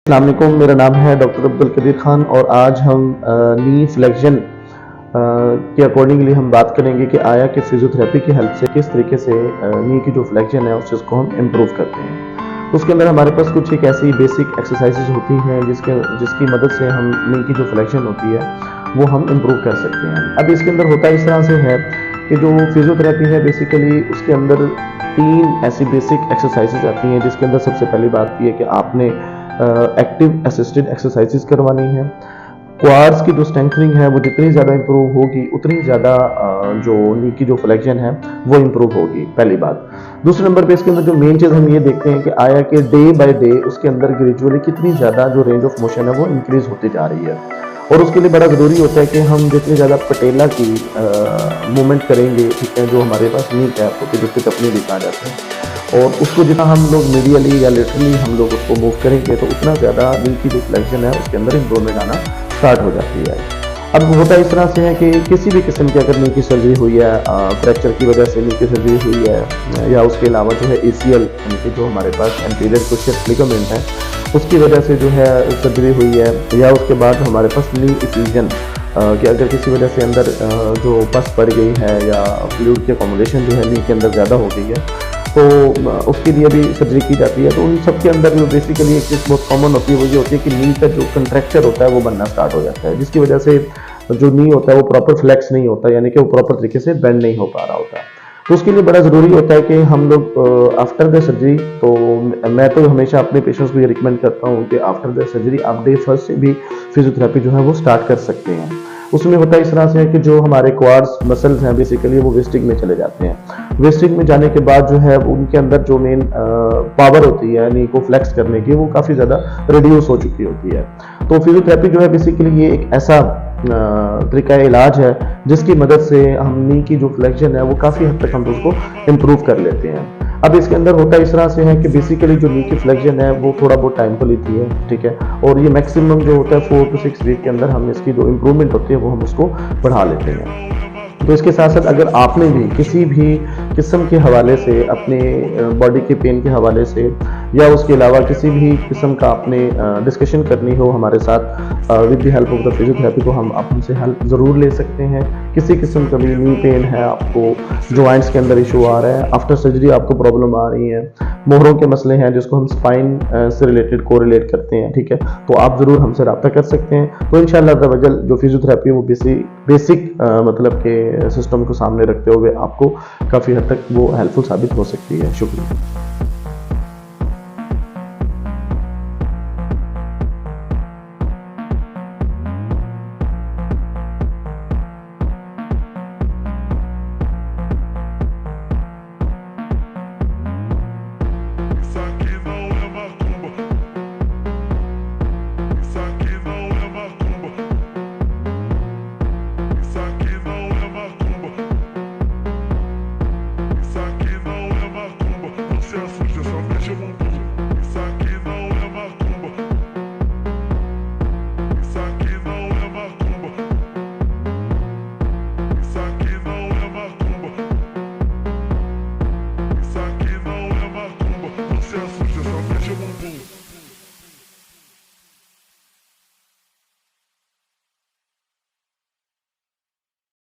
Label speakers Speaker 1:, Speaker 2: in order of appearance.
Speaker 1: अस्सलाम वालेकुम, मेरा नाम है डॉक्टर अब्दुल कदीर खान और आज हम नी फ्लेक्शन के अकॉर्डिंगली हम बात करेंगे कि आया कि फिजियोथेरेपी की हेल्प से किस तरीके से नी की जो फ्लेक्शन है उस चीज़ को हम इम्प्रूव करते हैं। उसके अंदर हमारे पास कुछ एक ऐसी बेसिक एक्सरसाइजेज होती हैं जिसकी मदद से हम नी की जो फ्लेक्शन होती है वो हम इम्प्रूव कर सकते हैं। अब इसके अंदर होता इस तरह से है कि जो फिजियोथेरेपी है बेसिकली उसके अंदर 3 ऐसी बेसिक एक्सरसाइजेज आती हैं, जिसके अंदर सबसे पहली बात यह है कि आपने एक्टिव असिस्टेड एक्सरसाइजेस करवानी है। क्वाड्स की जो स्ट्रेंथनिंग है वो जितनी ज़्यादा इंप्रूव होगी उतनी ज़्यादा जो नी की जो फ्लेक्शन है वो इंप्रूव होगी, पहली बात। दूसरे नंबर पे इसके अंदर जो मेन चीज़ हम ये देखते हैं कि आया कि डे बाय डे उसके अंदर ग्रेजुअली कितनी ज़्यादा जो रेंज ऑफ मोशन है वो इंक्रीज होती जा रही है, और उसके लिए बड़ा ज़रूरी होता है कि हम जितनी ज़्यादा पटेला की मूवमेंट करेंगे, ठीक है, जो हमारे पास नी कैप होती है जिसको टपनी भी कहा जाता है, और उसको जितना हम लोग मीडियली या लेटरली हम लोग उसको मूव करेंगे तो उतना ज़्यादा नी की जो फ्लेक्शन है उसके अंदर इम्प्रूवमेंट आना स्टार्ट हो जाती है। अब होता इस तरह से है कि किसी भी किस्म की अगर नी की सर्जरी हुई है, फ्रैक्चर की वजह से नी की सर्जरी हुई है, या उसके अलावा जो है ACL यानी कि जो हमारे पास एंटीरियर क्रूशियस लिगामेंट है उसकी वजह से जो है सर्जरी हुई है, या उसके बाद हमारे पास नी इफ्यूजन कि अगर किसी वजह से अंदर जो पस पड़ गई है या फ्लूइड की अकोमोडेशन जो है नी के अंदर ज़्यादा हो गई है तो उसके लिए भी सर्जरी की जाती है। तो उन सब के अंदर जो बेसिकली एक चीज़ बहुत कॉमन होती है वो ये होती है कि नी का जो कंट्रैक्चर होता है वो बनना स्टार्ट हो जाता है, जिसकी वजह से जो नी होता है वो प्रॉपर फ्लेक्स नहीं होता, यानी कि वो प्रॉपर तरीके से बेंड नहीं हो पा रहा होता। तो उसके लिए बड़ा ज़रूरी होता है कि हम लोग आफ्टर द सर्जरी, तो मैं तो हमेशा अपने पेशेंट्स को ये रिकमेंड करता हूँ कि आफ्टर द सर्जरी आप डे फर्स्ट से भी फिजियोथेरेपी जो है वो स्टार्ट कर सकते हैं। उसमें होता इस तरह से है कि जो हमारे क्वाड्स मसल्स हैं बेसिकली वो वेस्टिंग में चले जाते हैं। वेस्टिंग में जाने के बाद जो है उनके अंदर जो मेन पावर होती है नी को फ्लेक्स करने की वो काफ़ी ज़्यादा रिड्यूस हो चुकी होती है। तो फिजियोथेरेपी जो है बेसिकली ये एक ऐसा तरीका इलाज है जिसकी मदद से हम नी की जो फ्लेक्शन है वो काफ़ी हद तक हम उसको इम्प्रूव कर लेते हैं। अब इसके अंदर होता इस तरह से है कि बेसिकली जो नी की फ्लेक्शन है वो थोड़ा बहुत टाइम तो लेती है, ठीक है, और ये मैक्सिमम जो होता है 4 to 6 वीक के अंदर हम इसकी जो इम्प्रूवमेंट होती है वो हम उसको बढ़ा लेते हैं। तो इसके साथ साथ अगर आपने भी किसी भी किस्म के हवाले से अपने बॉडी के पेन के हवाले से या उसके अलावा किसी भी किस्म का आपने डिस्कशन करनी हो हमारे साथ with the help of the physiotherapy, तो हम आप हमसे हेल्प ज़रूर ले सकते हैं। किसी किस्म का भी नी पेन है, आपको जॉइंट्स के अंदर इशू आ रहा है, आफ्टर सर्जरी आपको प्रॉब्लम आ रही है, मोहरों के मसले हैं जिसको हम स्पाइन से रिलेटेड कोरिलेट करते हैं, ठीक है, तो आप ज़रूर हमसे रब्ता कर सकते हैं। तो इंशाअल्लाह तवज्जल जो फिजियोथेरेपी वो बेसिक मतलब के सिस्टम को सामने रखते हुए आपको काफ़ी हद तक वो हेल्पफुल साबित हो सकती है। शुक्रिया।